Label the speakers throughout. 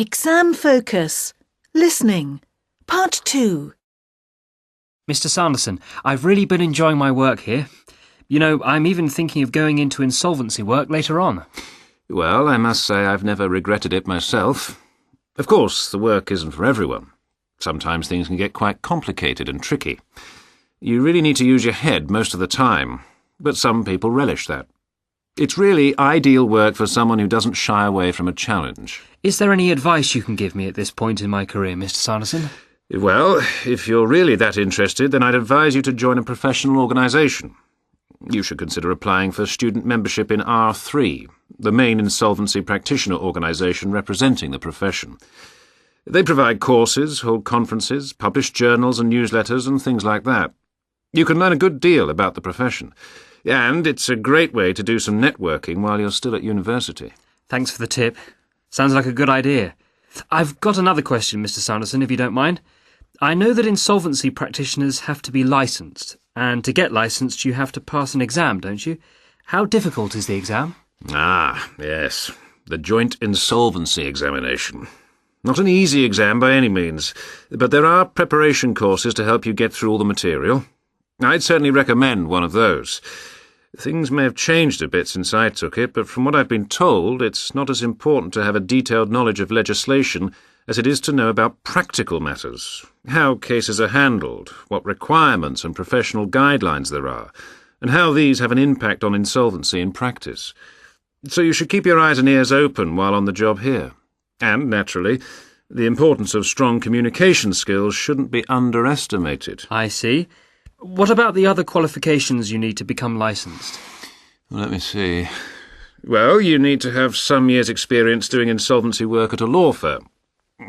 Speaker 1: Exam focus. Listening. Part 2.
Speaker 2: Mr. Sanderson, I've really been enjoying my work here. You know, I'm even thinking of going into insolvency work later on.
Speaker 3: Well, I must say I've never regretted it myself. Of course, the work isn't for everyone. Sometimes things can get quite complicated and tricky. You really need to use your head most of the time, but some people relish that. It's really ideal work for someone who doesn't shy away from a challenge.
Speaker 2: Is there any advice you can give me at this point in my career, Mr. Sanderson?
Speaker 3: Well, if you're really that interested, then I'd advise you to join a professional organisation. You should consider applying for student membership in R3, the main insolvency practitioner organisation representing the profession. They provide courses, hold conferences, publish journals and newsletters and things like that. You can learn a good deal about the profession, and it's a great way to do some networking while you're still at university.
Speaker 2: Thanks for the tip. Sounds like a good idea. I've got another question, Mr. Sanderson, if you don't mind. I know that insolvency practitioners have to be licensed, and to get licensed you have to pass an exam, don't you? How difficult is the exam?
Speaker 3: Ah, yes. The joint insolvency examination. Not an easy exam by any means, but there are preparation courses to help you get through all the material. I'd certainly recommend one of those. Things may have changed a bit since I took it, but from what I've been told, it's not as important to have a detailed knowledge of legislation as it is to know about practical matters, how cases are handled, what requirements and professional guidelines there are, and how these have an impact on insolvency in practice. So you should keep your eyes and ears open while on the job here. And, naturally, the importance of strong communication skills shouldn't be underestimated.
Speaker 2: I see. What about the other qualifications you need to become licensed?
Speaker 3: Well, let me see. Well, you need to have some years' experience doing insolvency work at a law firm.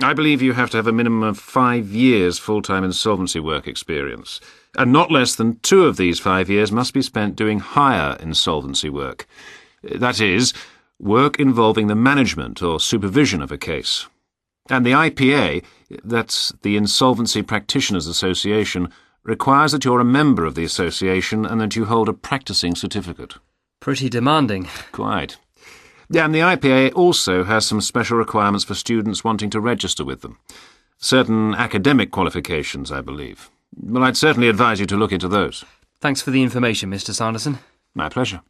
Speaker 3: I believe you have to have a minimum of 5 years full-time insolvency work experience, and not less than 2 of these 5 years must be spent doing higher insolvency work. That is, work involving the management or supervision of a case. And the IPA, that's the Insolvency Practitioners Association, requires that you're a member of the association and that you hold a practising certificate.
Speaker 2: Pretty demanding.
Speaker 3: Quite. Yeah, and the IPA also has some special requirements for students wanting to register with them. Certain academic qualifications, I believe. Well, I'd certainly advise you to look into those.
Speaker 2: Thanks for the information, Mr. Sanderson.
Speaker 3: My pleasure.